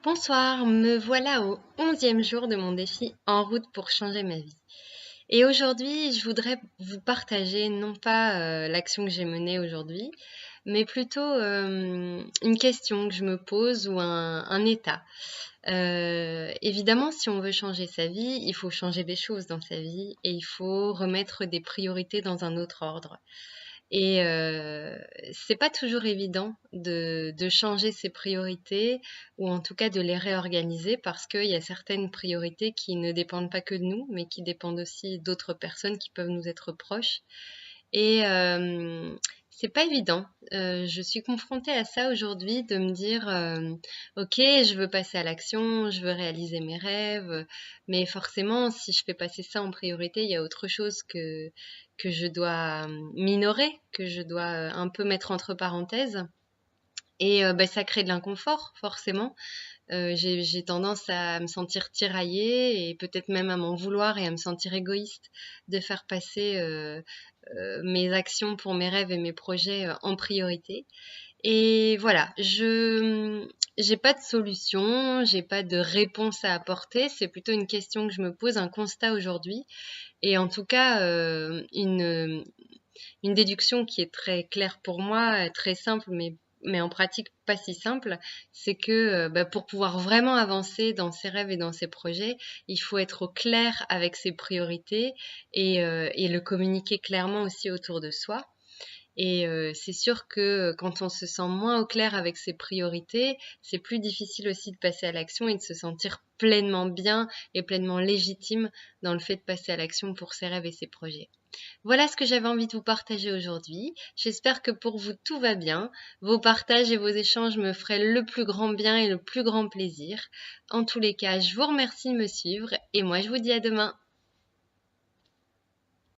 Bonsoir, me voilà au 11e jour de mon défi En route pour changer ma vie. Et aujourd'hui, je voudrais vous partager non pas l'action que j'ai menée aujourd'hui, mais plutôt une question que je me pose ou un état. Évidemment, si on veut changer sa vie, il faut changer des choses dans sa vie et il faut remettre des priorités dans un autre ordre. Et c'est pas toujours évident de changer ses priorités ou en tout cas de les réorganiser parce qu'il y a certaines priorités qui ne dépendent pas que de nous, mais qui dépendent aussi d'autres personnes qui peuvent nous être proches. Et c'est pas évident. Je suis confrontée à ça aujourd'hui, de me dire, ok, je veux passer à l'action, je veux réaliser mes rêves, mais forcément, si je fais passer ça en priorité, il y a autre chose que je dois minorer, que je dois un peu mettre entre parenthèses. Et ça crée de l'inconfort, forcément. J'ai tendance à me sentir tiraillée et peut-être même à m'en vouloir et à me sentir égoïste de faire passer mes actions pour mes rêves et mes projets en priorité. Et voilà, je j'ai pas de solution, j'ai pas de réponse à apporter, c'est plutôt une question que je me pose, un constat aujourd'hui et en tout cas une déduction qui est très claire pour moi, très simple, mais en pratique pas si simple, c'est que pour pouvoir vraiment avancer dans ses rêves et dans ses projets, il faut être au clair avec ses priorités et le communiquer clairement aussi autour de soi. Et c'est sûr que quand on se sent moins au clair avec ses priorités, c'est plus difficile aussi de passer à l'action et de se sentir pleinement bien et pleinement légitime dans le fait de passer à l'action pour ses rêves et ses projets. Voilà ce que j'avais envie de vous partager aujourd'hui. J'espère que pour vous tout va bien. Vos partages et vos échanges me feraient le plus grand bien et le plus grand plaisir. En tous les cas, je vous remercie de me suivre et moi je vous dis à demain.